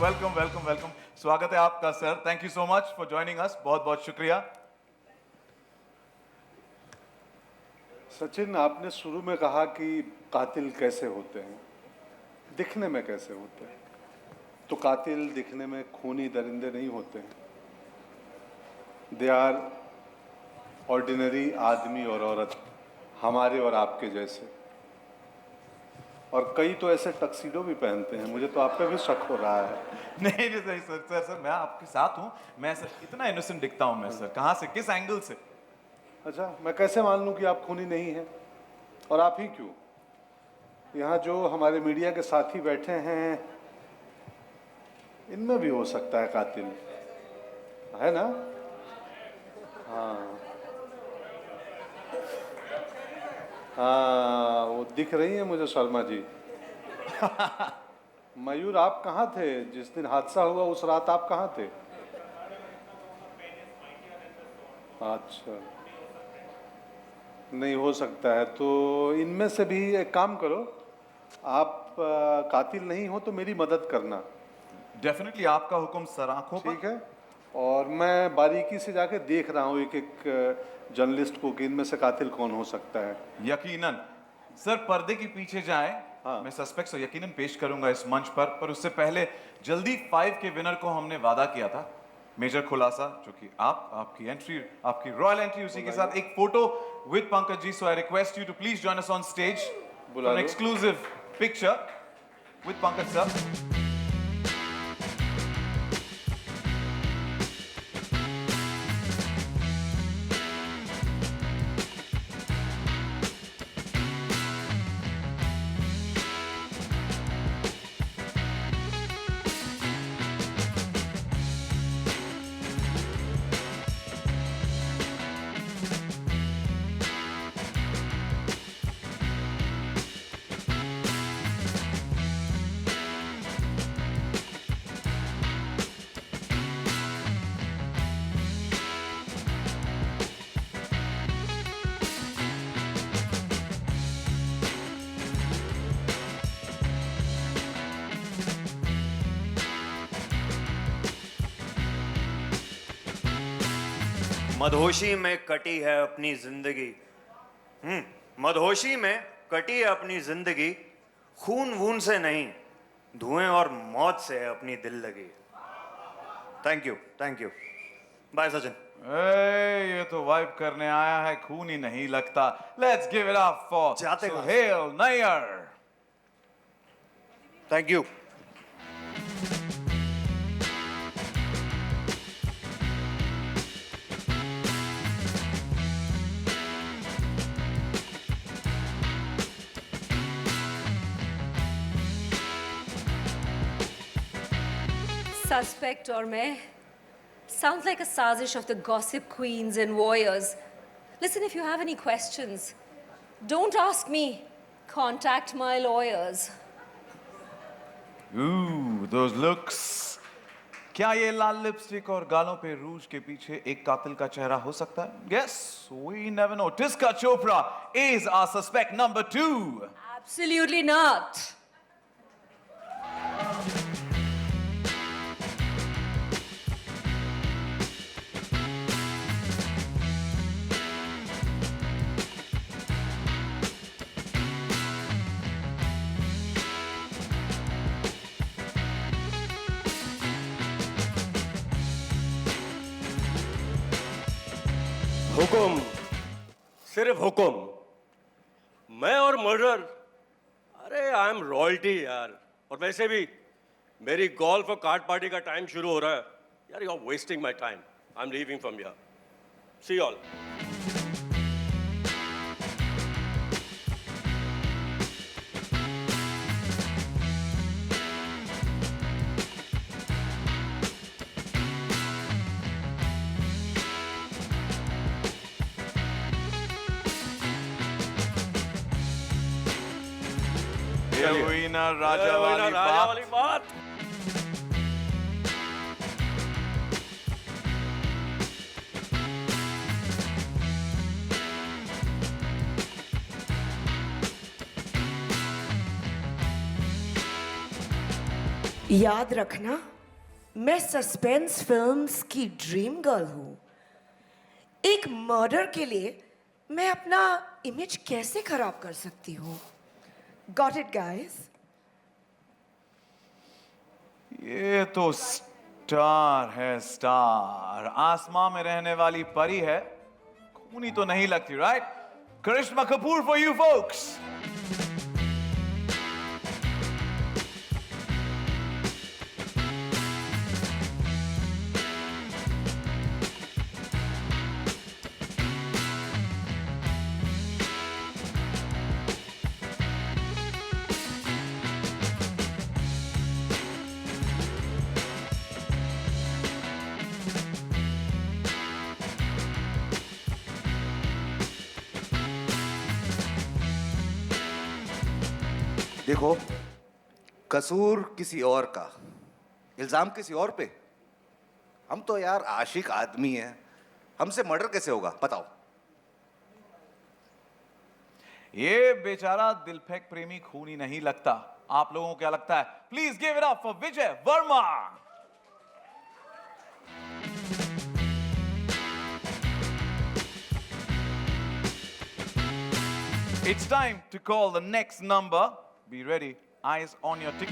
Welcome welcome welcome, स्वागत है आपका sir. Thank you so much for joining us, बहुत बहुत शुक्रिया। सचिन, आपने शुरू में कहा कि कातिल कैसे होते हैं, दिखने में कैसे होते हैं। तो कातिल दिखने में खूनी दरिंदे नहीं होते हैं। दे आर ऑर्डिनरी आदमी और औरत, हमारे और आपके जैसे। और कई तो ऐसे टक्सीडो भी पहनते हैं। मुझे तो आप पे भी शक हो रहा है। नहीं नहीं सर सर सर सर मैं आपके साथ हूँ। मैं सर इतना इनोसेंट दिखता हूँ मैं सर? कहाँ से, किस एंगल से? अच्छा, मैं कैसे मान लूं कि आप खूनी नहीं हैं? और आप ही क्यों? यहाँ जो हमारे मीडिया के साथी बैठे हैं, इनमें भी हो सकता है कातिल, है ना? हाँ हाँ, वो दिख रही है मुझे शर्मा जी। मयूर, आप कहाँ थे जिस दिन हादसा हुआ? उस रात आप कहाँ थे? अच्छा, नहीं हो सकता है। तो इनमें से भी एक काम करो, आप कातिल नहीं हो तो मेरी मदद करना। डेफिनेटली आपका हुक्म सर, आंखों पर। ठीक है। और मैं बारीकी से जाके देख रहा हूँ एक एक जर्नलिस्ट को कि इनमें से कातिल कौन हो सकता है। यकीनन सर, पर्दे के पीछे जाएं। हाँ। मैं सस्पेक्ट्स को यकीनन पेश करूंगा इस मंच पर उससे पहले जल्दी 5 के विनर को हमने वादा किया था। मेजर खुलासा, जो कि आपकी एंट्री, आपकी रॉयल एंट्री, उसी के साथ एक photo with Pankaj ji. So I request you to please join us on stage for an exclusive picture with Pankaj sir. मदहोशी में कटी है अपनी जिंदगी। मदहोशी में कटी है अपनी जिंदगी। खून वून से नहीं, धुएं और मौत से है अपनी दिल लगी। Thank you. बाय सचिन। ये तो वाइब करने आया है, खून ही नहीं लगता। Let's give it up for Suhail Nair. Thank you. Suspect और मैं sounds like a sazish of the gossip queens and warriors. Listen, if you have any questions, don't ask me. Contact my lawyers. Ooh, those looks. क्या ये लाल lipstick और गालों पे रूज के पीछे एक कातिल का चेहरा हो सकता है? Yes, we never know. Tiska Chopra is our suspect number 2. Absolutely not. हुकुम, सिर्फ हुकुम। मैं और मर्डर, अरे आई एम रॉयल्टी यार। और वैसे भी मेरी गोल्फ और कार्ड पार्टी का टाइम शुरू हो रहा है यार। You are wasting my time. I am leaving from here. See all. हुई ना राजा वाली बात। याद रखना, मैं सस्पेंस फिल्म्स की ड्रीम गर्ल हूँ। एक मर्डर के लिए मैं अपना इमेज कैसे खराब कर सकती हूँ? Got it, guys? ये तो स्टार है, स्टार। आसमां में रहने वाली परी है, खूनी तो नहीं लगती, right? Karishma Kapoor for you folks. देखो, कसूर किसी और का, इल्जाम किसी और पे। हम तो यार आशिक आदमी हैं, हमसे मर्डर कैसे होगा बताओ? ये बेचारा दिल फेंक प्रेमी खूनी नहीं लगता। आप लोगों को क्या लगता है? Please give it up for Vijay Verma. It's time to call the next number. Be ready. Eyes on your tick.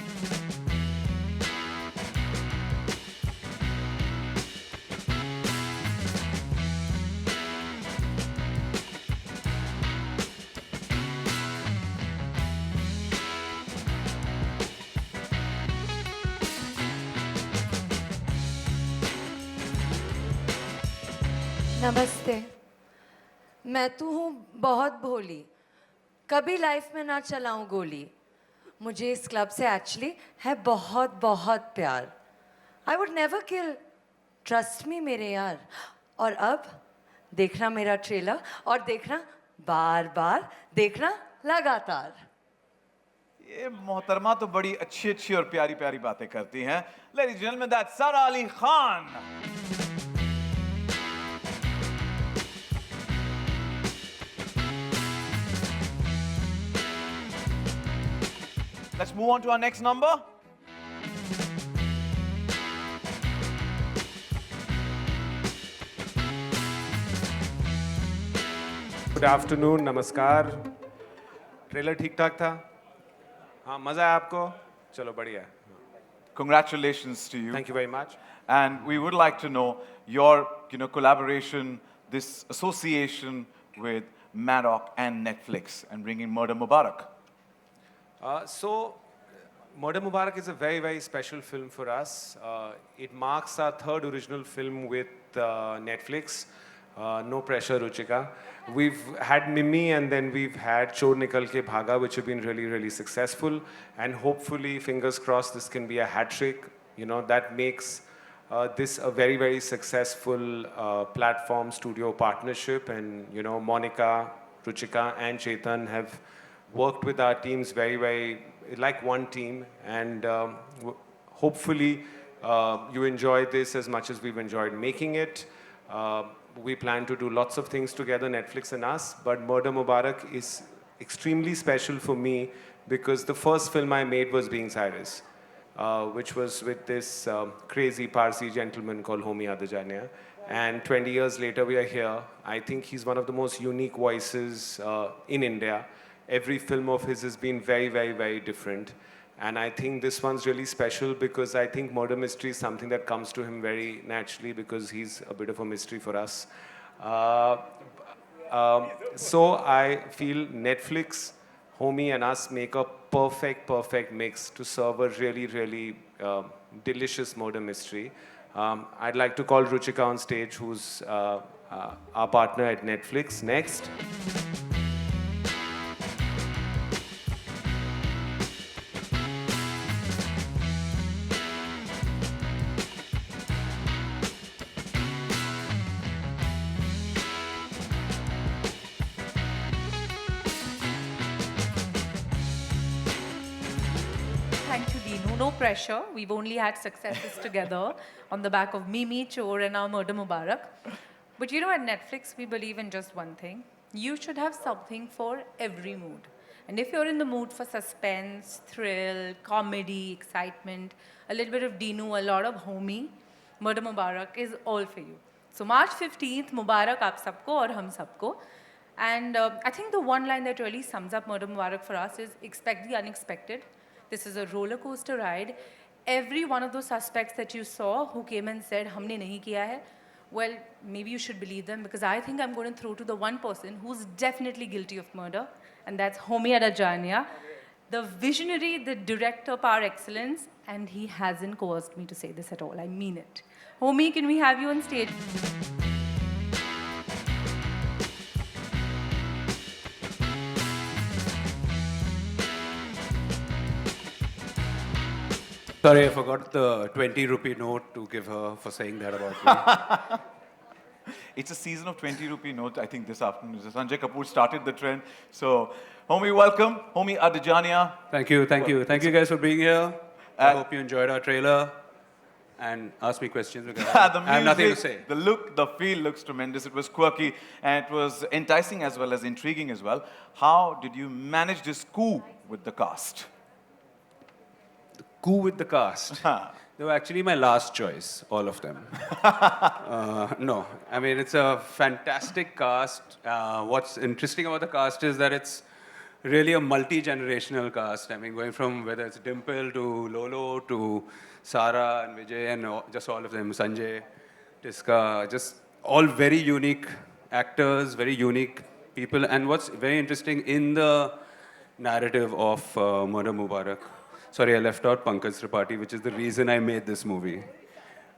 नमस्ते। मैं तो हूँ बहुत भोली, कभी लाइफ में ना चलाऊं गोली। मुझे इस क्लब से एक्चुअली है बहुत बहुत प्यार। I would never kill, trust me मेरे यार। और अब देखना मेरा ट्रेलर, और देखना बार बार, देखना लगातार। ये मोहतरमा तो बड़ी अच्छी अच्छी और प्यारी प्यारी बातें करती हैं। Ladies and gentlemen, that's Sara Ali Khan. Let's move on to our next number. Good afternoon, नमस्कार। ट्रेलर ठीक ठाक था? हाँ, मज़ा आया आपको? चलो बढ़िया। Congratulations to you. Thank you very much. And we would like to know your, collaboration, this association with Maddock and Netflix and bringing Murder Mubarak. So, Murder Mubarak is a very, very special film for us. It marks our third original film with Netflix. No pressure, Ruchika. We've had Mimi and then we've had Chor Nikal Ke Bhaga, which have been really, really successful. And hopefully, fingers crossed, this can be a hat trick. That makes this a very, very successful platform studio partnership. And, Monica, Ruchika, and Chetan have worked with our teams very, very like one team. And hopefully, you enjoy this as much as we've enjoyed making it. We plan to do lots of things together, Netflix and us, but Murder Mubarak is extremely special for me because the first film I made was Being Cyrus, which was with this crazy Parsi gentleman called Homi Adajania. And 20 years later, we are here. I think he's one of the most unique voices in India. Every film of his has been very, very, very different. And I think this one's really special because I think murder mystery is something that comes to him very naturally because he's a bit of a mystery for us. So I feel Netflix, Homie and us make a perfect, perfect mix to serve a really, really delicious murder mystery. I'd like to call Ruchika on stage, who's our partner at Netflix. Next. Thank you, Dinu. No pressure. We've only had successes together on the back of Mimi, Chor, and now Murder Mubarak. But at Netflix, we believe in just one thing. You should have something for every mood. And if you're in the mood for suspense, thrill, comedy, excitement, a little bit of Dinu, a lot of homie, Murder Mubarak is all for you. So March 15th, Mubarak aap sabko aur hum sabko. And I think the one line that really sums up Murder Mubarak for us is expect the unexpected. This is a roller coaster ride. Every one of those suspects that you saw who came and said, humne nahi kiya hai, well, maybe you should believe them because I think I'm going to throw to the one person who's definitely guilty of murder, and that's Homi Adajania, the visionary, the director par excellence, and he hasn't coerced me to say this at all. I mean it. Homi, can we have you on stage? Sorry, I forgot the 20 rupee note to give her for saying that about me. It's a season of 20 rupee note, I think, this afternoon. Sanjay Kapoor started the trend. So, Homi, welcome. Homi Adajania. Thank you, thank you. Thank you guys for being here. I hope you enjoyed our trailer and asked me questions because I have nothing to say. The look, the feel looks tremendous. It was quirky and it was enticing as well as intriguing as well. How did you manage this coup with the cast? Coup with the cast. They were actually my last choice, all of them. No, I mean, it's a fantastic cast. What's interesting about the cast is that it's really a multi-generational cast. I mean, going from whether it's Dimple to Lolo to Sara and Vijay and just all of them, Sanjay, Tiska, just all very unique actors, very unique people. And what's very interesting in the narrative of Murder Mubarak, sorry, I left out Pankaj Tripathi, which is the reason I made this movie.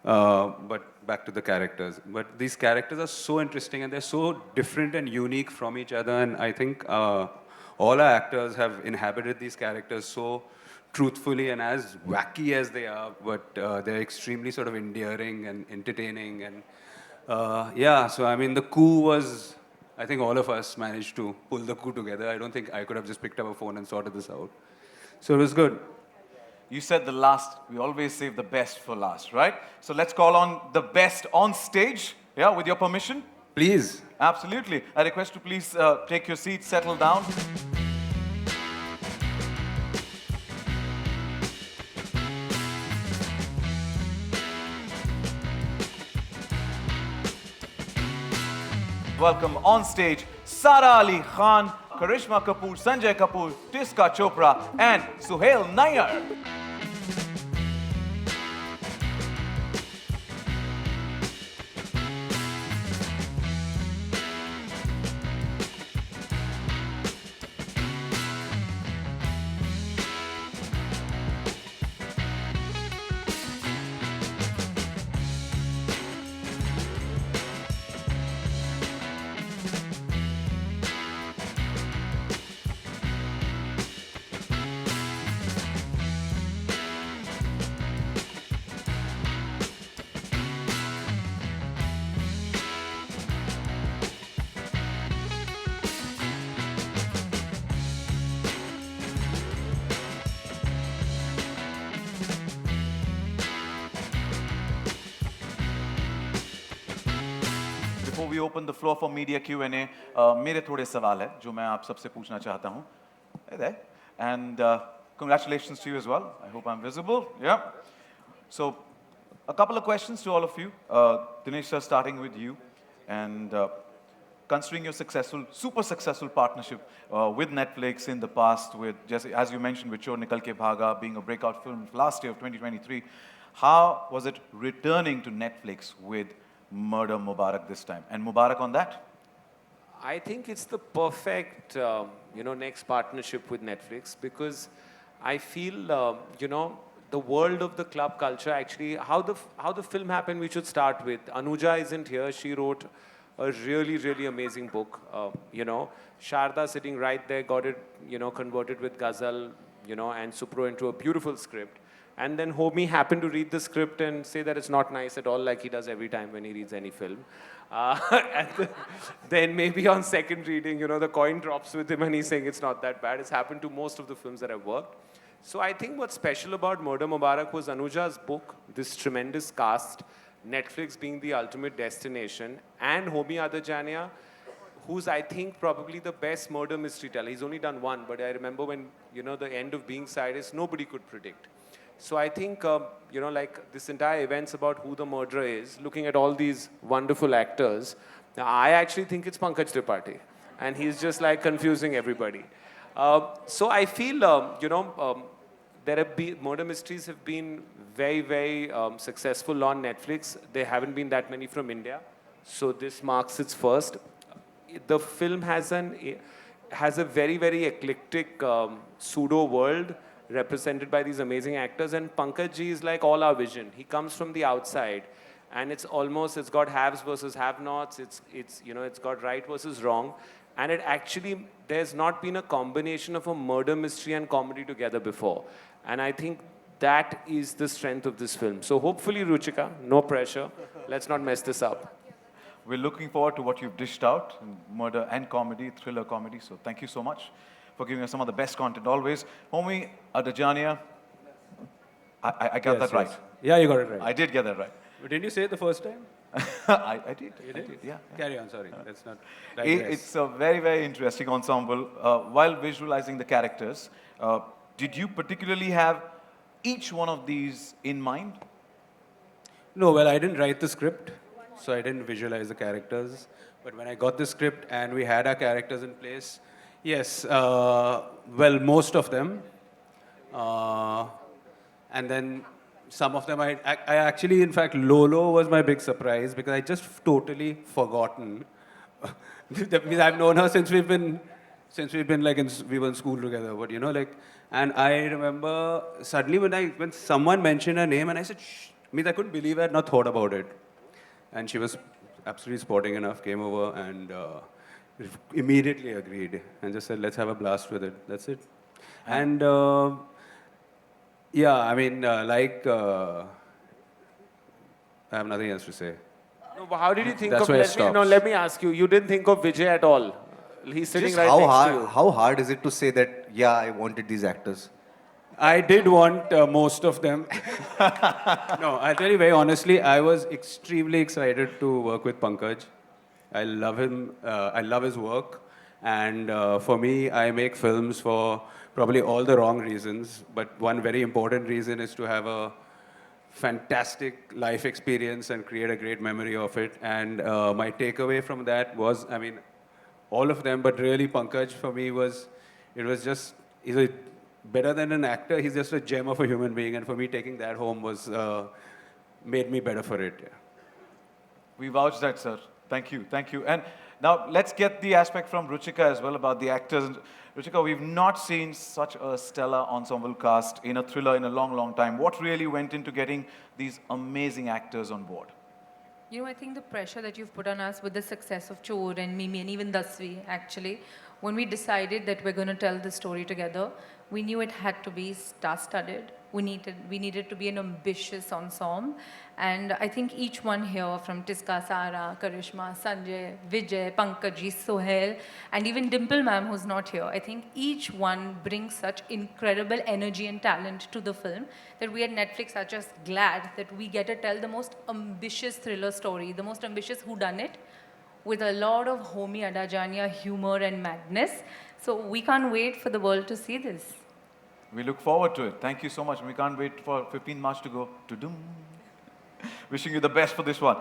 But back to the characters. But these characters are so interesting and they're so different and unique from each other. And I think all our actors have inhabited these characters so truthfully and as wacky as they are, but they're extremely sort of endearing and entertaining. And yeah, so I mean, the coup was, I think all of us managed to pull the coup together. I don't think I could have just picked up a phone and sorted this out. So it was good. You said the last, we always save the best for last, right? So let's call on the best on stage, yeah, with your permission. Please. Absolutely. I request you please take your seats, settle down. Welcome on stage Sara Ali Khan, Karisma Kapoor, Sanjay Kapoor, Tiska Chopra, and Suhail Nair. Before we open the floor for media Q&A, मेरे थोड़े सवाल हैं जो मैं आप सबसे पूछना चाहता हूँ. Hey there. And congratulations to you as well. I hope I'm visible. Yeah. So, a couple of questions to all of you. Dinesh sir, starting with you. And considering your successful, super successful partnership with Netflix in the past, with just as you mentioned, with Chor Nikal Ke Bhaga being a breakout film last year of 2023, how was it returning to Netflix with Murder Mubarak this time? And Mubarak on that? I think it's the perfect, next partnership with Netflix because I feel, the world of the club culture actually, how the film happened, we should start with. Anuja isn't here. She wrote a really, really amazing book. Sharda sitting right there got it, converted with Ghazal, and Supro into a beautiful script. And then Homi happened to read the script and say that it's not nice at all, like he does every time when he reads any film. And then maybe on second reading, the coin drops with him and he's saying it's not that bad. It's happened to most of the films that I've worked. So I think what's special about Murder Mubarak was Anuja's book, this tremendous cast, Netflix being the ultimate destination, and Homi Adajania, who's I think probably the best murder mystery teller. He's only done one, but I remember when, you know, the end of Being Cyrus, nobody could predict. So I think, you know, like this entire event's about who the murderer is, looking at all these wonderful actors. Now, I actually think it's Pankaj Tripathi, and he's just like confusing everybody. So I feel, you know, there have been, murder mysteries have been very, very successful on Netflix. There haven't been that many from India. So this marks its first. The film has a very, very eclectic pseudo world represented by these amazing actors, and Pankaj ji is like all our vision. He comes from the outside, and it's got haves versus have-nots. It's you know, it's got right versus wrong, and it actually, there's not been a combination of a murder mystery and comedy together before, and I think that is the strength of this film. So hopefully, Ruchika, no pressure. Let's not mess this up. We're looking forward to what you've dished out, murder and comedy, thriller comedy. So thank you so much for giving us some of the best content always. Homie, Adajania, I got that right. Yes. Yeah, you got it right. I did get that right. But didn't you say it the first time? I did. You did? Yeah. Carry on, sorry. That's not... It's a very, very interesting ensemble. While visualizing the characters, did you particularly have each one of these in mind? No, well, I didn't write the script, so I didn't visualize the characters. But when I got the script and we had our characters in place, yes, well, most of them. And then some of them, I actually, in fact, Lolo was my big surprise because I just totally forgotten. That means I've known her since we've been like, we were in school together, but you know, like, and I remember suddenly when someone mentioned her name and I said, shh, means I couldn't believe I had not thought about it. And she was absolutely sporting enough, came over and immediately agreed and just said, let's have a blast with it. That's it. And yeah, I mean, I have nothing else to say. No, but how did you think That's of, where it let me ask you, you didn't think of Vijay at all? He's sitting Just right how next hard, to you. how hard is it to say that, yeah, I wanted these actors? I did want most of them. No, I'll tell you very honestly, I was extremely excited to work with Pankaj. I love him, I love his work. And for me, I make films for probably all the wrong reasons. But one very important reason is to have a fantastic life experience and create a great memory of it. And my takeaway from that was, I mean, all of them, but really Pankaj for me was, he's a better than an actor, he's just a gem of a human being, and for me taking that home was, made me better for it. Yeah. We vouch that, sir. Thank you, thank you. And now let's get the aspect from Ruchika as well about the actors. Ruchika, we've not seen such a stellar ensemble cast in a thriller in a long, long time. What really went into getting these amazing actors on board? You know, I think the pressure that you've put on us with the success of Chor and Mimi and even Dasvi, actually, when we decided that we're going to tell the story together, we knew it had to be star-studded. We needed to be an ambitious ensemble. And I think each one here, from Tiska, Sara, Karisma, Sanjay, Vijay, Pankaj, Sohail, and even Dimple ma'am, who's not here, I think each one brings such incredible energy and talent to the film that we at Netflix are just glad that we get to tell the most ambitious thriller story, the most ambitious whodunit, with a lot of homey Adajania humor and madness. So we can't wait for the world to see this. We look forward to it. Thank you so much. We can't wait for 15 March to go. To-dum. Wishing you the best for this one.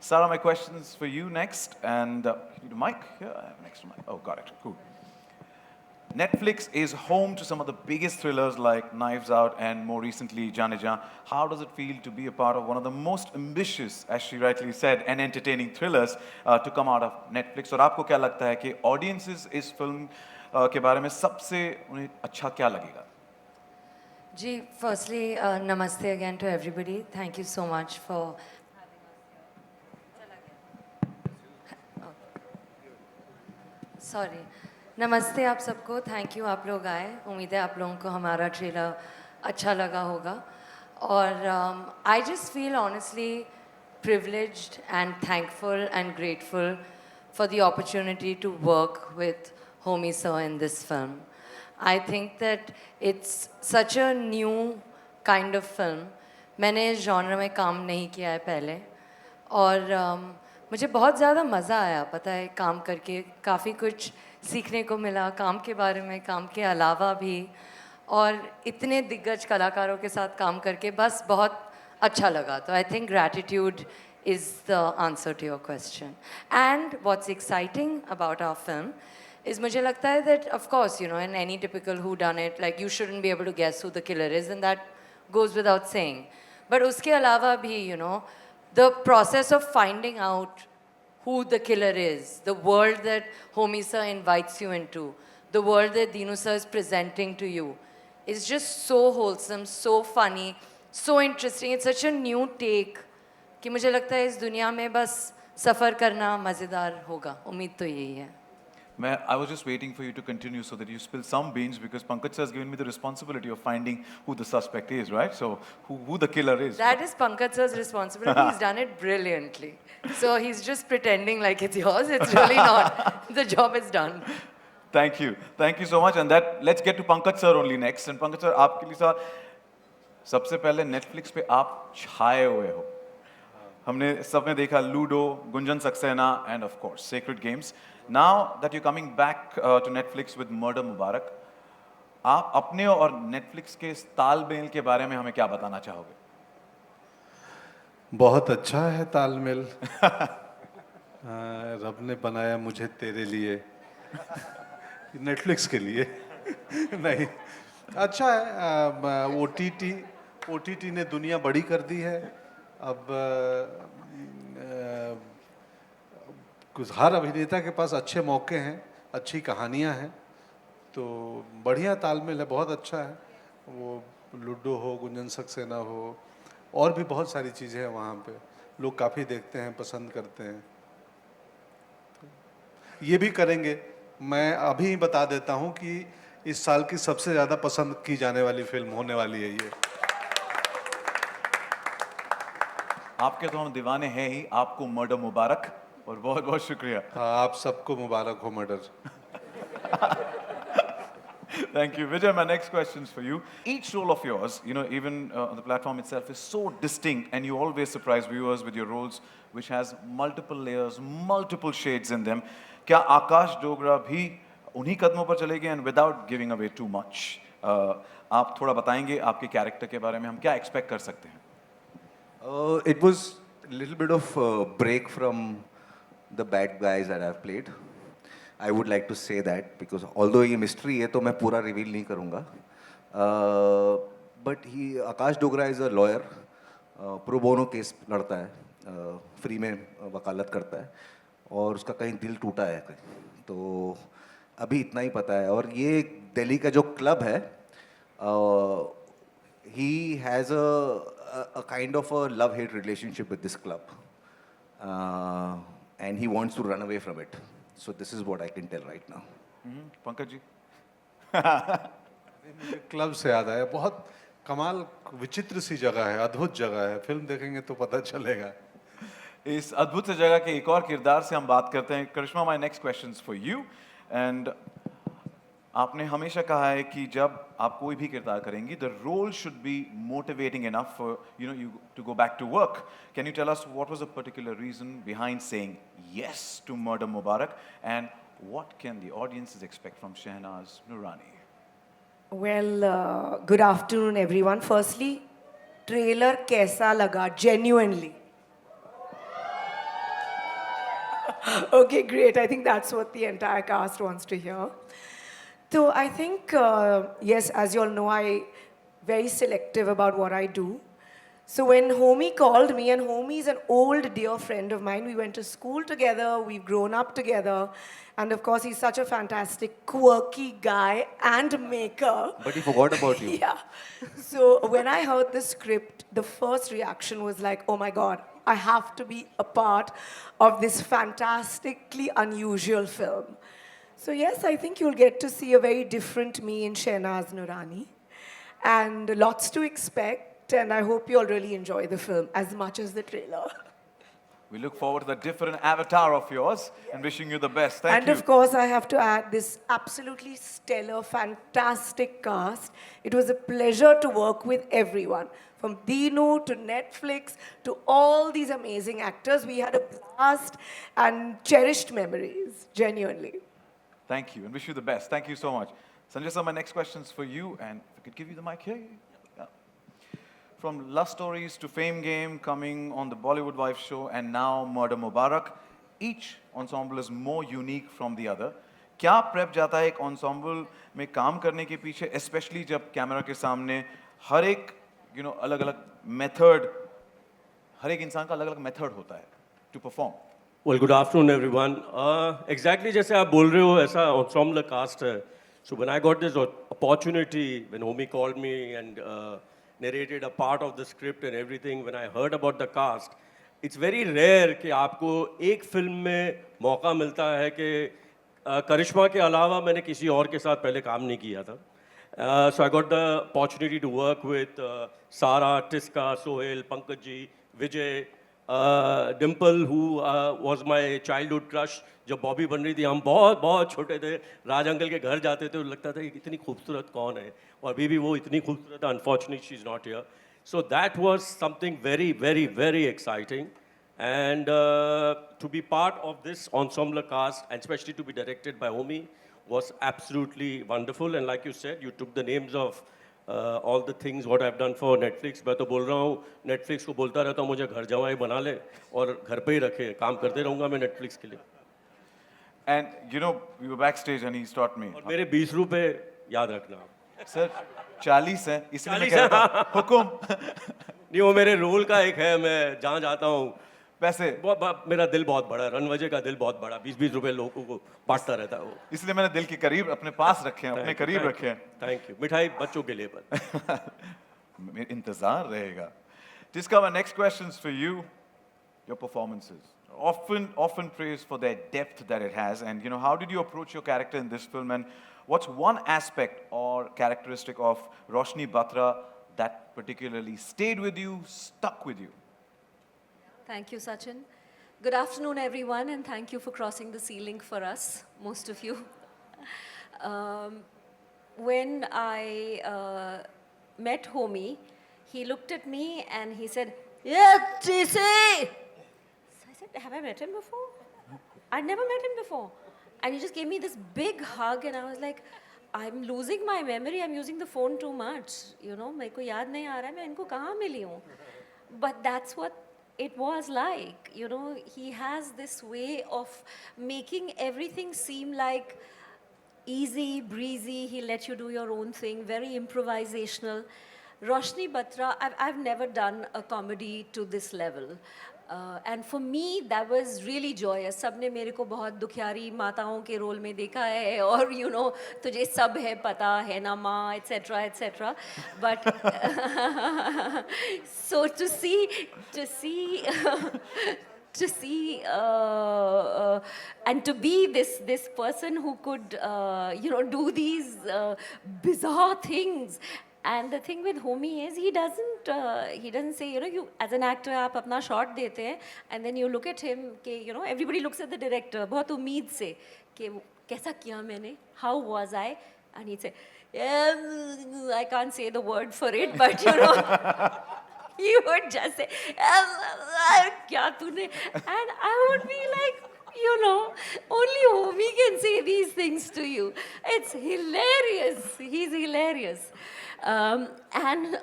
Sara, my questions for you next. And you need a mic? Yeah, I have next mic. Oh, got it. Cool. Netflix is home to some of the biggest thrillers like Knives Out and more recently Jaane Jaan. How does it feel to be a part of one of the most ambitious, as she rightly said, and entertaining thrillers to come out of Netflix? और आपको क्या लगता है कि audiences इस film के बारे में सबसे उन्हें अच्छा क्या लगेगा? Ji, firstly, namaste again to everybody. Thank you so much for having us here. Sorry. नमस्ते आप सबको, थैंक यू आप लोग आए, उम्मीद है आप लोगों को हमारा ट्रेलर अच्छा लगा होगा और I just feel honestly privileged and thankful and grateful for the opportunity to work with Homie Sir in this film. I think that it's such a new kind of film. मैंने इस genre में काम नहीं किया है पहले और मुझे बहुत ज़्यादा मज़ा आया पता है काम करके, काफ़ी कुछ सीखने को मिला काम के बारे में, काम के अलावा भी, और इतने दिग्गज कलाकारों के साथ काम करके बस बहुत अच्छा लगा. तो I think gratitude is the answer to your question. And what's exciting about our film is मुझे लगता है that of course you know in any typical whodunit like you shouldn't be able to guess who the killer is, and that goes without saying. But उसके अलावा भी you know the process of finding out who the killer is, the world that Homi sir invites you into, the world that Dinu sir is presenting to you is just so wholesome, so funny, so interesting. It's such a new take कि मुझे लगता है इस दुनिया में बस सफ़र करना मज़ेदार होगा. उम्मीद तो यही है. I was just waiting for you to continue so that you spill some beans because Pankaj sir has given me the responsibility of finding who the suspect is, right? So who the killer is. That is Pankaj sir's responsibility. He's done it brilliantly. So he's just pretending like it's yours. It's really not. The job is done. Thank you. Thank you so much. And that let's get to Pankaj sir only next. And Pankaj sir, आपके लिए sir सबसे पहले Netflix पे आप छाए हुए हो. हमने सबने देखा Ludo, Gunjan Saxena and of course sacred games. Now that you coming back to Netflix with murder Mubarak, आप अपने और नेटफ्लिक्स के इस तालमेल के बारे में हमें क्या बताना चाहोगे? बहुत अच्छा है तालमेल. रब ने बनाया मुझे तेरे लिए, नेटफ्लिक्स के लिए नहीं. अच्छा है. ओटीटी ने दुनिया बड़ी कर दी है. अब कुछ हर अभिनेता के पास अच्छे मौके हैं, अच्छी कहानियां हैं, तो बढ़िया तालमेल है. बहुत अच्छा है. वो लूडो हो, गुंजन सक्सेना हो, और भी बहुत सारी चीज़ें हैं वहाँ पे. लोग काफ़ी देखते हैं, पसंद करते हैं. ये भी करेंगे. मैं अभी बता देता हूँ कि इस साल की सबसे ज़्यादा पसंद की जाने वाली फिल्म होने वाली है ये. आपके तो हम दीवाने हैं ही. आपको मर्डर मुबारक और बहुत बहुत शुक्रिया. आप सबको मुबारक हो murder. Thank you. Vijay, my next question is for you. Each role of yours, you know, even on the platform itself is so distinct and you always surprise viewers with your roles which has multiple layers, multiple shades in them. क्या आकाश डोगरा भी उन्हीं कदमों पर चलेंगे and without giving away too much? आप थोड़ा बताएंगे आपके कैरेक्टर के बारे में, हम क्या एक्सपेक्ट कर सकते हैं? It was a little bit of a break from the bad guys that I've played. I would like to say that because although ये mystery है तो मैं पूरा reveal नहीं करूँगा. But Akash Dogra is a lawyer, pro bono case लड़ता है, free में वकालत करता है, और उसका कहीं दिल टूटा है कहीं, तो अभी इतना ही पता है. और ये दिल्ली का जो क्लब है, he has a kind of a love-hate relationship with this club, and he wants to run away from it. So this is what I can tell right now. Pankaj ji. मुझे क्लब से याद आया. बहुत कमाल विचित्र सी जगह है, अद्भुत जगह है. फिल्म देखेंगे तो पता चलेगा. इस अद्भुत से जगह के एक और किरदार से हम बात करते हैं. Karishma, my next question for you. And आपने हमेशा कहा है कि जब आप कोई भी किरदार करेंगी, the role should be motivating enough for you to go back to work. Can you tell us what was the particular reason behind saying yes to Murder Mubarak, and what can the audiences expect from Shehnaz Nurani? Well, good afternoon everyone. Firstly, trailer कैसा लगा genuinely? Okay, great. I think that's what the entire cast wants to hear. So I think, yes, as you all know, I'm very selective about what I do. So when Homi called me, and Homi is an old dear friend of mine, we went to school together, we've grown up together, and of course he's such a fantastic, quirky guy and maker. But he forgot about you. Yeah. So when I heard the script, the first reaction was like, oh my God, I have to be a part of this fantastically unusual film. So yes, I think you'll get to see a very different me in Shehnaz Nurani, and lots to expect, and I hope you all really enjoy the film as much as the trailer. We look forward to the different avatar of yours and wishing you the best. Thank And you. of course, I have to add this absolutely stellar, fantastic cast. It was a pleasure to work with everyone, from Dino to Netflix to all these amazing actors. We had a blast and cherished memories, genuinely. Thank you and wish you the best. Thank you so much. Sanjay sir, my next question is for you, and if I could give you the mic here. Yeah. From Love Stories to Fame Game, coming on the Bollywood Wife show, and now Murder Mubarak, each ensemble is more unique from the other. क्या prep जाता है एक ensemble में काम करने के पीछे, especially जब कैमरा के सामने हर एक अलग-अलग method, हर एक इंसान का अलग-अलग method होता है to perform. Well, good afternoon, everyone. Exactly जैसे आप बोल रहे हो, ऐसा ensemble cast है. So when I got this opportunity, when Homi called me and narrated a part of the script and everything, when I heard about the cast, it's very rare कि आपको एक फिल्म में मौका मिलता है कि करिश्मा के अलावा मैंने किसी और के साथ पहले काम नहीं किया था. So I got the opportunity to work with Sara, Tiska, Sohail, Pankaj ji, Vijay, Dimple, who was my childhood crush. जब बॉबी बन रही थी हम बहुत बहुत छोटे थे, राज अंकल के घर जाते थे तो लगता था कि इतनी खूबसूरत कौन है, और अभी भी वो इतनी खूबसूरत है. Unfortunately, she's not here. So that was something very, very, very exciting. And to be part of this ensemble cast, and especially to be directed by Homi, was absolutely wonderful. And like you said, you took the names of all the things what I've done for Netflix. मैं तो बोल रहा हूँ Netflix को बोलता रहता हूँ मुझे घर जमाई बना ले और घर पे ही रखे, काम करते रहूँगा मैं Netflix के लिए. And we were backstage and he's taught me. और मेरे 20 रुपए याद रखना. Sir, 40 है, इसलिए मैं कह रहा था हुकुम. नहीं वो मेरे रोल का एक है, मैं जहाँ जाता हूँ पैसे मेरा दिल बहुत बड़ा है, रणवजे का दिल बहुत बड़ा, 20-20 रुपए लोगों को बांटता रहता है वो. इसलिए मैंने दिल के करीब अपने पास रखे हैं, अपने करीब रखे हैं. Thank you. मिठाई बच्चों के लिए पर. इंतजार रहेगा. Tiska, my next question is for you. Your performances often praised for their depth that it has, and how did you approach your character in this film, and what's one aspect or characteristic of Roshni Batra that particularly stayed with you, stuck with you? Thank you, Sachin. Good afternoon, everyone, and thank you for crossing the ceiling for us, most of you. When I met Homi, he looked at me and he said, "Yeah, TC!" So I said, "Have I met him before?" I'd never met him before. And he just gave me this big hug, and I was like, I'm losing my memory. I'm using the phone too much. मेरे को याद नहीं आ रहा है मैं इनको कहाँ मिली हूँ. But that's what it was like. He has this way of making everything seem like easy, breezy. He let you do your own thing, very improvisational. Roshni Batra, I've never done a comedy to this level. And for me, that was really joyous. सबने मेरे को बहुत दुखियारी माताओं के role में देखा है, और तुझे सब है पता है ना माँ, etc., etc. But so to see and to be this person who could do these bizarre things. And the thing with Homi is he doesn't say, you as an actor आप अपना shot देते हैं and then you look at him कि everybody looks at the director बहुत उम्मीद से कि कैसा किया मैंने, how was I, and he'd say, yeah, I can't say the word for it, but he would just say, क्या तूने, and I would be like, only Homi can say these things to you. It's hilarious. He's hilarious. And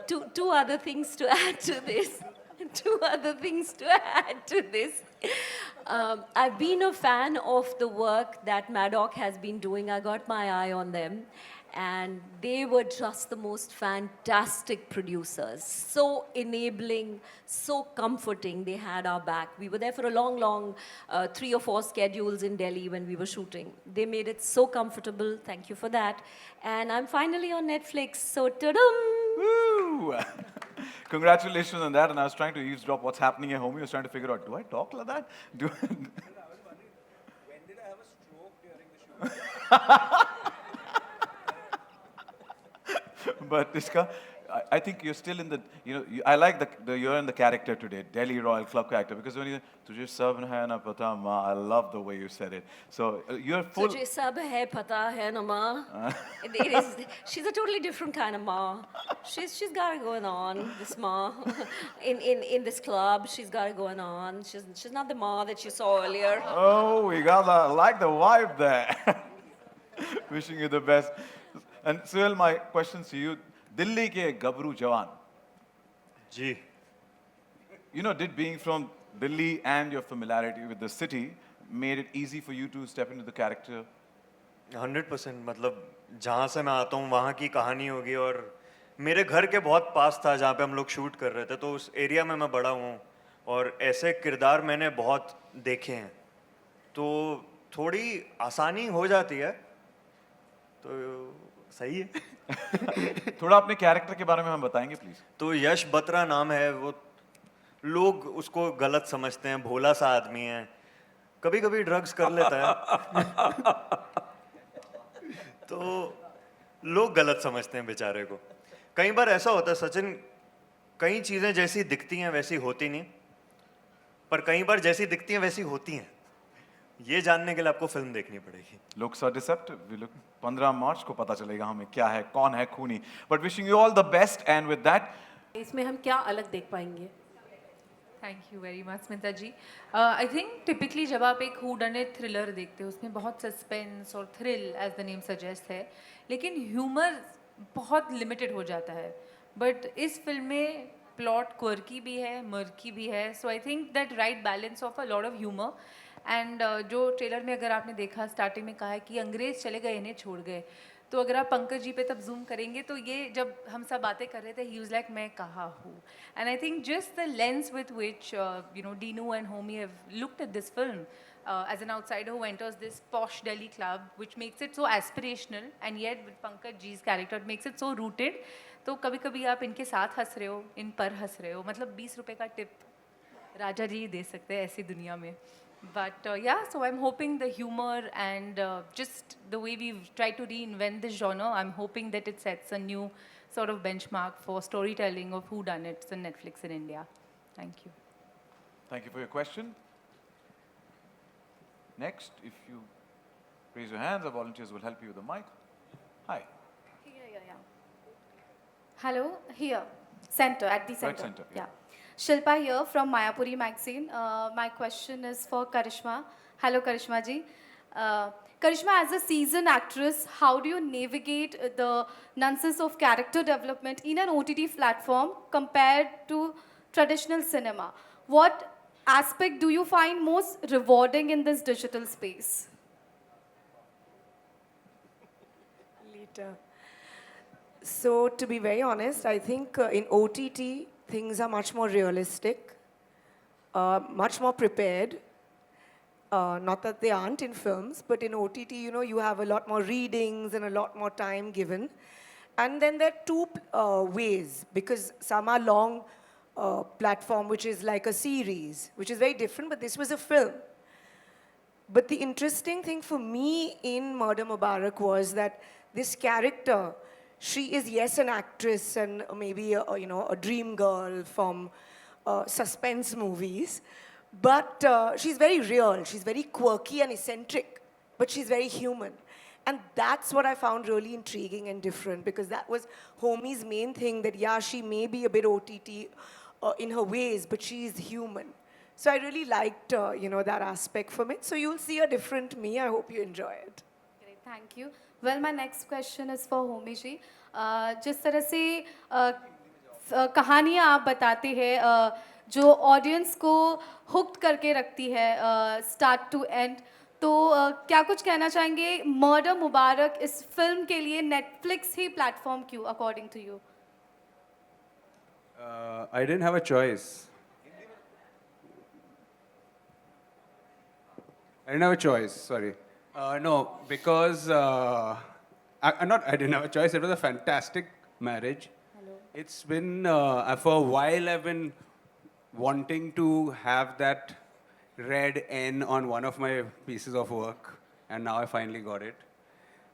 two other things to add to this. I've been a fan of the work that Maddock has been doing. I got my eye on them. And they were just the most fantastic producers. So enabling, so comforting. They had our back. We were there for a long 3 or 4 schedules in Delhi when we were shooting. They made it so comfortable. Thank you for that. And I'm finally on Netflix. So ta-dum! Woo! Congratulations on that. And I was trying to eavesdrop what's happening at home. I was trying to figure out, do I talk like that? When did I have a stroke during the shoot? But Tiska, I think you're still in the, I like you're in the character today, Delhi Royal Club character, because when you, Tujhe sab hai na pata ma, I love the way you said it. So you're full. Tujhe sab hai pata hai na ma. It is, she's a totally different kind of ma. She's got it going on, this ma. In this club, she's got it going on. She's not the ma that you saw earlier. Oh, we got I like the vibe there. Wishing you the best. And Suhail, my questions to you. Delhi ke Gabru Jawan. Ji Did being from Delhi and your familiarity with the city made it easy for you to step into the character? 100%, मतलब जहाँ से मैं आता हूँ वहाँ की कहानी होगी, और मेरे घर के बहुत पास था जहाँ पे हम लोग शूट कर रहे थे, तो उस एरिया में मैं बड़ा हूँ और ऐसे किरदार मैंने बहुत देखे हैं, तो थोड़ी आसानी हो जाती है, तो सही है। थोड़ा अपने कैरेक्टर के बारे में हम बताएंगे प्लीज। तो यश बत्रा नाम है, वो लोग उसको गलत समझते हैं, भोला सा आदमी है, कभी कभी ड्रग्स कर लेता है तो लोग गलत समझते हैं बेचारे को। कई बार ऐसा होता है सचिन, कई चीजें जैसी दिखती हैं वैसी होती नहीं, पर कई बार जैसी दिखती हैं वैसी होती हैं। ये जानने के लिए आपको फिल्म देखनी पड़ेगी। Looks are deceptive. 15 मार्च को पता चलेगा हमें क्या है, कौन है खूनी। But wishing you all the best, and with that, इसमें हम क्या अलग देख पाएंगे? Thank you very much Smita ji. I think typically जब आप एक हू डन इट थ्रिलर देखते हो, उसमें बहुत सस्पेंस और thrill as the name suggest है, लेकिन ह्यूमर बहुत लिमिटेड हो जाता है। बट इस फिल्म में प्लॉट क्वर्की भी है, मर्की भी है, so I think that right balance of a lot of humour. And जो ट्रेलर में अगर आपने देखा, स्टार्टिंग में कहा है कि अंग्रेज चले गए इन्हें छोड़ गए, तो अगर आप पंकज जी पे तब जूम करेंगे तो ये जब हम सब बातें कर रहे थे, ही वाज लाइक मैं कहाँ हूँ। And I think just the lens with which Dinoo and Homi have looked at this film as an outsider who enters this posh Delhi club, which makes it so aspirational, and yet with Pankaj Ji's character it makes it so rooted. तो कभी कभी आप इनके साथ हंस रहे हो, इन पर हंस रहे हो, मतलब 20 रुपए का टिप राजा जी दे सकते हैं ऐसी दुनिया में। But yeah, so I'm hoping the humor and just the way we've tried to reinvent this genre, I'm hoping that it sets a new sort of benchmark for storytelling of whodunits and Netflix in India. Thank you. thank you for your question. Next, if you raise your hands, our volunteers will help you with the mic. Hi. Yeah. Hello, here, center, at the Right center. center, yeah. Shilpa here from Mayapuri magazine. My question is for Karisma. Hello, Karisma ji. Karisma, as a seasoned actress, how do you navigate the nuances of character development in an OTT platform compared to traditional cinema? What aspect do you find most rewarding in this digital space? Later. So, to be very honest, I think in OTT, things are much more realistic, much more prepared. Not that they aren't in films, but in OTT, you have a lot more readings and a lot more time given. And then there are two ways, because some are long platform, which is like a series, which is very different, but this was a film. But the interesting thing for me in Murder Mubarak was that this character, she is, yes, an actress and maybe a dream girl from suspense movies, but she's very real. She's very quirky and eccentric, but she's very human. And that's what I found really intriguing and different, because that was Homie's main thing, that yeah, she may be a bit OTT in her ways, but she's human. So I really liked, that aspect from it. So you'll see a different me. I hope you enjoy it. Great, thank you. Well, my next question is for Homi ji. जिस तरह से कहानियाँ आप बताते हैं जो audience को hooked करके रखती है स्टार्ट टू एंड, तो क्या कुछ कहना चाहेंगे मर्डर मुबारक इस फिल्म के लिए नेटफ्लिक्स ही प्लेटफॉर्म क्यों according to you? I didn't have a choice. I didn't have a choice, sorry. No, because I didn't have a choice. It was a fantastic marriage. Hello. It's been, for a while I've been wanting to have that red N on one of my pieces of work, and now I finally got it.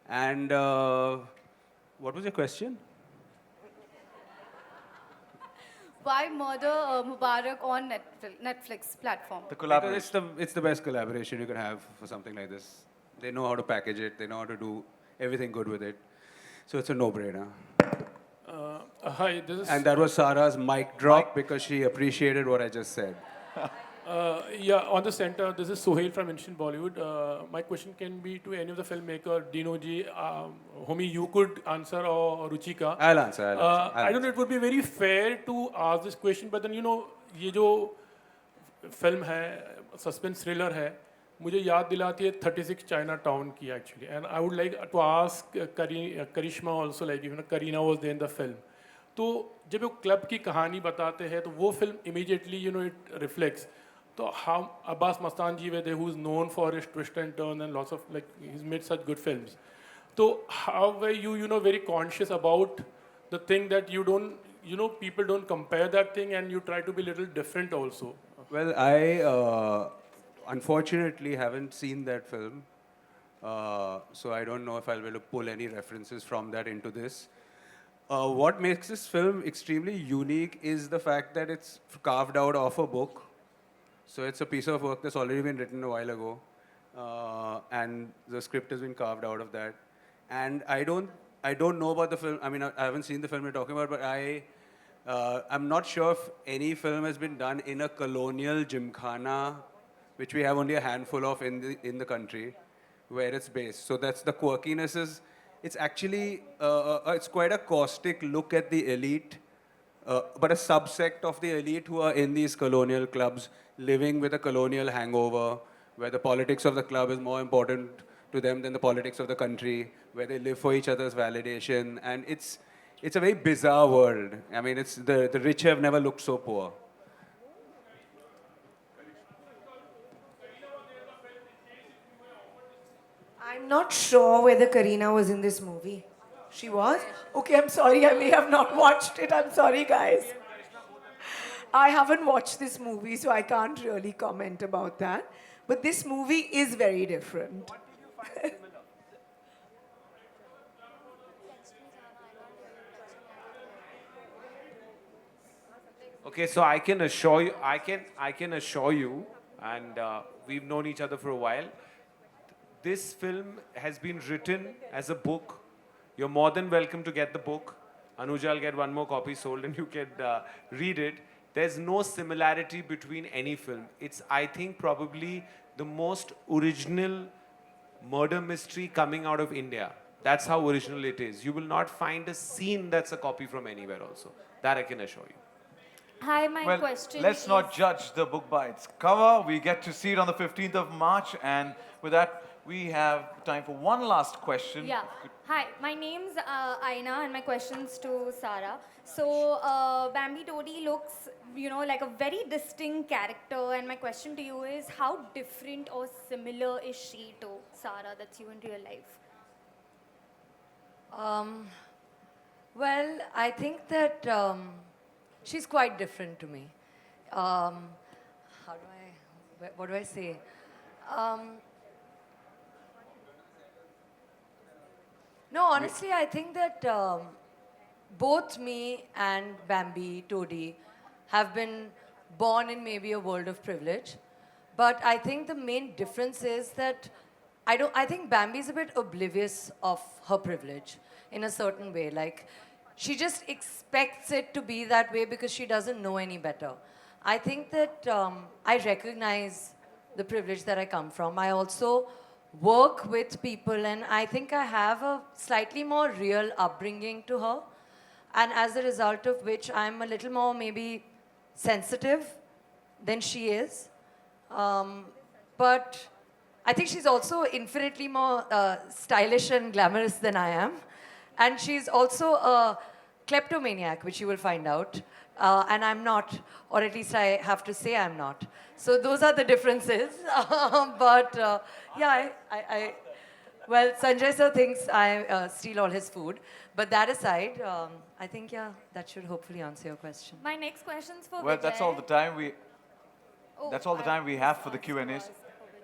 And what was your question? why murder Mubarak on Netflix platform? The Because collaboration. it's the best collaboration you can have for something like this. They know how to package it. They know how to do everything good with it. So it's a no-brainer. Hi, this is And that was Sara's mic drop because she appreciated what I just said. yeah, on the center. This is Sohail from Instant Bollywood. My question can be to any of the filmmaker, Dino ji, homie, you could answer, or Ruchika. I'll answer. I don't know. It would be very fair to ask this question, but then ये जो film है, suspense thriller है, मुझे याद दिलाती है 36 China Town की actually, and I would like to ask Karisma also, like Kareena was there in the film. तो जब वो क्लब की कहानी बताते हैं तो वो film immediately it reflects. So how Abbas Mastan ji were there, who is known for his twist and turn and lots of he's made such good films. So how were you very conscious about the thing that you don't people don't compare that thing and you try to be a little different also? Well, I unfortunately haven't seen that film. So I don't know if I'll be able to pull any references from that into this. What makes this film extremely unique is the fact that it's carved out of a book. So it's a piece of work that's already been written a while ago. And the script has been carved out of that. And I don't know about the film. I mean, I haven't seen the film you're talking about, but I'm not sure if any film has been done in a colonial gymkhana, which we have only a handful of in the country, where it's based. So that's the quirkiness. It's actually it's quite a caustic look at the elite, but a subsect of the elite who are in these colonial clubs, living with a colonial hangover, where the politics of the club is more important to them than the politics of the country, where they live for each other's validation, and it's a very bizarre world. I mean, it's the rich have never looked so poor. I'm not sure whether Kareena was in this movie. She was? Okay, I'm sorry, I may have not watched it. I'm sorry, guys. I haven't watched this movie, so I can't really comment about that. But this movie is very different. Okay, so I can assure you, and we've known each other for a while. This film has been written as a book. You're more than welcome to get the book. Anuja, I'll get one more copy sold and you can read it. There's no similarity between any film. It's, I think, probably the most original murder mystery coming out of India. That's how original it is. You will not find a scene that's a copy from anywhere also. That I can assure you. Hi, my Well, question let's is... not judge the book by its cover. We get to see it on the 15th of March, and with that, we have time for one last question. Yeah. Hi, my name's Aina, and my question's to Sara. So, Bambi Todi looks, like a very distinct character, and my question to you is, how different or similar is she to Sara, that's you in real life? Well, I think that she's quite different to me. What do I say? No, honestly, I think that both me and Bambi Todi have been born in maybe a world of privilege. But I think the main difference is that I think Bambi's a bit oblivious of her privilege in a certain way. Like, she just expects it to be that way because she doesn't know any better. I think that I recognize the privilege that I come from. I also work with people, and I think I have a slightly more real upbringing to her. And as a result of which, I'm a little more maybe sensitive than she is. But I think she's also infinitely more stylish and glamorous than I am. And she's also a kleptomaniac, which you will find out. And I'm not, or at least I have to say I'm not. So those are the differences. But yeah, well, Sanjay sir thinks I steal all his food. But that aside, I think, yeah, that should hopefully answer your question. My next question's for Well, Vijay. that's all the time we. Oh, That's all the time we have for the Q&As.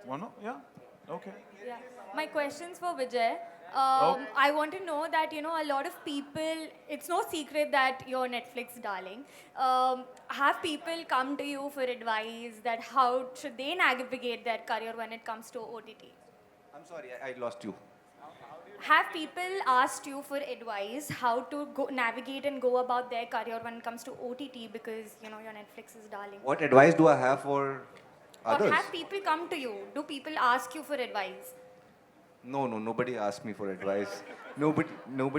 One more? Yeah? Okay. Yeah. My question's for Vijay. I want to know that, you know, a lot of people, it's no secret that you're Netflix darling. Have people come to you for advice that how should they navigate their career when it comes to OTT? I'm sorry, I lost you. Have people asked you for advice how to go navigate and go about their career when it comes to OTT because, you know, you're Netflix's darling? What advice do I have for others? Or have people come to you? Do people ask you for advice? No, nobody asked me for advice. Nobody मैं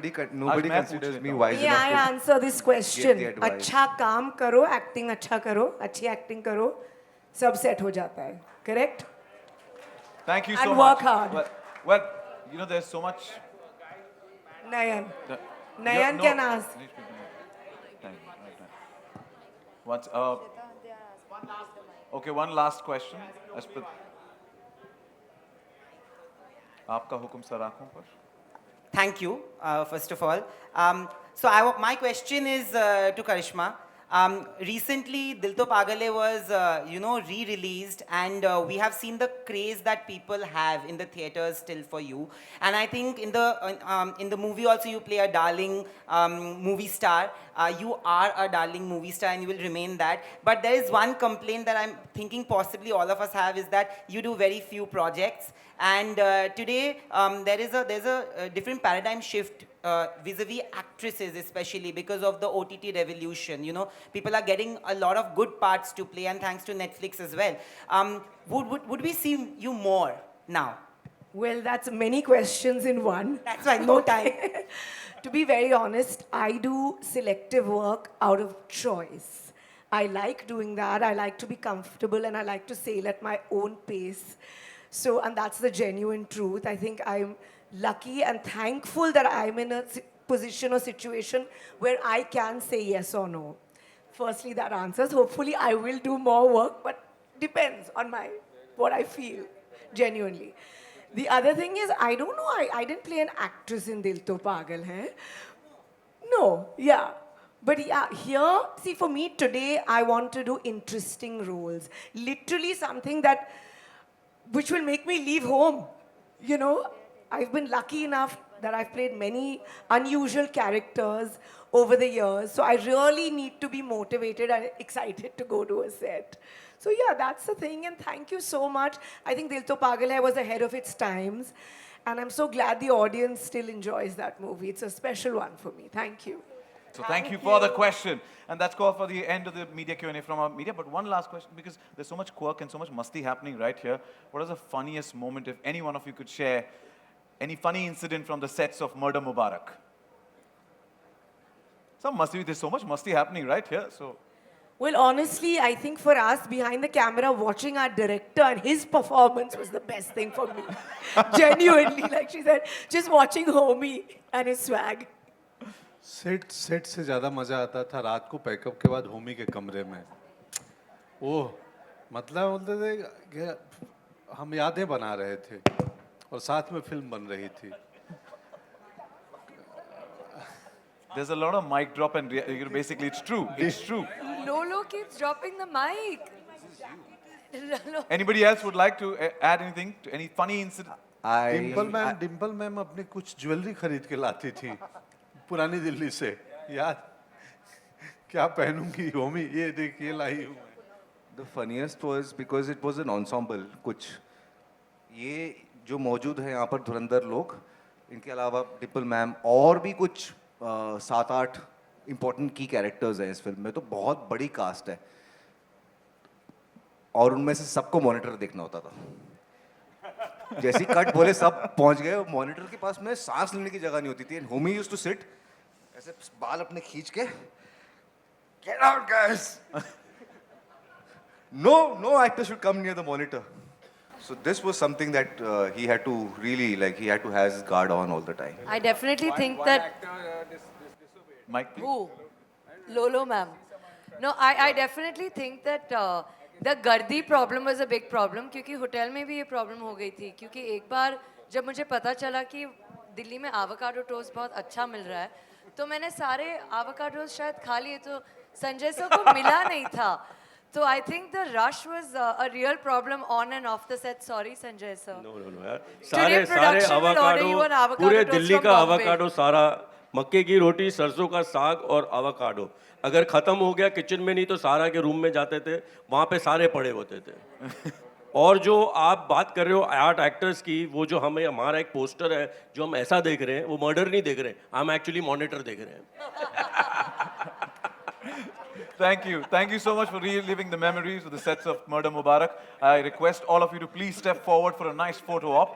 considers पूछ me लेता wise May I enough answer this question? the advice. अच्छा काम करो, acting अच्छा करो, अच्छी acting करो, सब set हो जाता है. Correct? Thank you And so work much. hard. Well, you know, there's so much. Nayan. The- Nayan no, can ask. Time. What's okay, one last question. आपका हुक्म सर आँखों पर. Thank you, first of all. My question is to Karisma. Recently, Dil To Pagal Hai was, re-released, and we have seen the craze that people have in the theaters still for you. And I think in the movie also you play a darling movie star. You are a darling movie star, and you will remain that. But there is one complaint that I'm thinking possibly all of us have, is that you do very few projects. And today there's a different paradigm shift vis-a-vis actresses, especially because of the OTT revolution. You know, people are getting a lot of good parts to play, and thanks to Netflix as well. Would we see you more now? Well, that's many questions in one. That's why no time. To be very honest, I do selective work out of choice. I like doing that. I like to be comfortable, and I like to sail at my own pace. So, and that's the genuine truth. I think I'm lucky and thankful that I'm in a position or situation where I can say yes or no. Firstly, that answers. Hopefully, I will do more work, but depends on what I feel, genuinely. The other thing is, I don't know, I didn't play an actress in Dil To Pagal Hai. No, yeah. But yeah, here, see, for me today, I want to do interesting roles. Literally something which will make me leave home. You know, I've been lucky enough that I've played many unusual characters over the years. So I really need to be motivated and excited to go to a set. So yeah, that's the thing. And thank you so much. I think Dil To Pagal Hai was ahead of its times. And I'm so glad the audience still enjoys that movie. It's a special one for me. Thank you. So thank you for the question. And that's all for the end of the media Q&A from our media. But one last question, because there's so much quirk and so much musty happening right here. What is the funniest moment, if any one of you could share, any funny incident from the sets of Murder Mubarak? There's so much musty happening right here. So. Well, honestly, I think for us behind the camera, watching our director and his performance was the best thing for me. Genuinely, like she said, just watching Homie and his swag. Set से ज़्यादा मज़ा आता था रात को pack up के बाद होमी के कमरे में. ओह, मतलब बोलते थे कि हम यादें बना रहे थे और साथ में फिल्म बन रही थी. There's a lot of mic drop, and basically it's true. It's true. Lolo keeps dropping the mic. Anybody else would like to add anything to any funny incident? Dimple ma'am अपनी कुछ ज्वेलरी खरीद के लाती थी पुरानी दिल्ली से. यार क्या पहनूंगी होमी, ये देख ये लाई हूँ. The funniest was because it was an ensemble. कुछ ये जो मौजूद है यहाँ पर धुरंधर लोग, इनके अलावा डिम्पल मैम और भी कुछ 7-8 इम्पोर्टेंट की कैरेक्टर्स हैं इस फिल्म में. तो बहुत बड़ी कास्ट है और उनमें से सबको मॉनिटर देखना होता था. जैसी कट बोले सब पहुंच गए. मॉनिटर के पास में सांस लेने की जगह नहीं होती थी. And Homi used to sit ऐसे बाल अपने खींच के, get out guys, no actor should come near the monitor. So this was something that he had to really, like, he had to have his guard on all the time. I definitely think that... Mike, please. Who? Lolo ma'am. No, I definitely think that the गर्दी problem was a big problem, क्योंकि hotel में भी ये problem हो गई थी. क्योंकि एक बार जब मुझे पता चला कि दिल्ली में avocado toast बहुत अच्छा मिल रहा है, तो मैंने सारे avocado शायद खा लिए, तो संजय सर को मिला नहीं था. So I think the rush was a real problem on and off the set. Sorry, Sanjay sir. No यार सारे सारे production will order you an avocado avocado पूरे toast दिल्ली from का Bombay. avocado सारा मक्के की रोटी सरसों का साग और avocado अगर खत्म हो गया किचन में नहीं तो सारा के रूम में जाते थे वहाँ पे सारे पड़े होते थे और जो आप बात कर रहे हो आर्ट एक्टर्स की वो जो हमें हमारा एक पोस्टर है जो हम ऐसा देख रहे हैं वो मर्डर नहीं देख रहे हैं हम एक्चुअली मॉनिटर देख रहे हैं Thank you so much for reliving the memories of the sets of Murder Mubarak. I request all of you to please step forward for a nice photo op.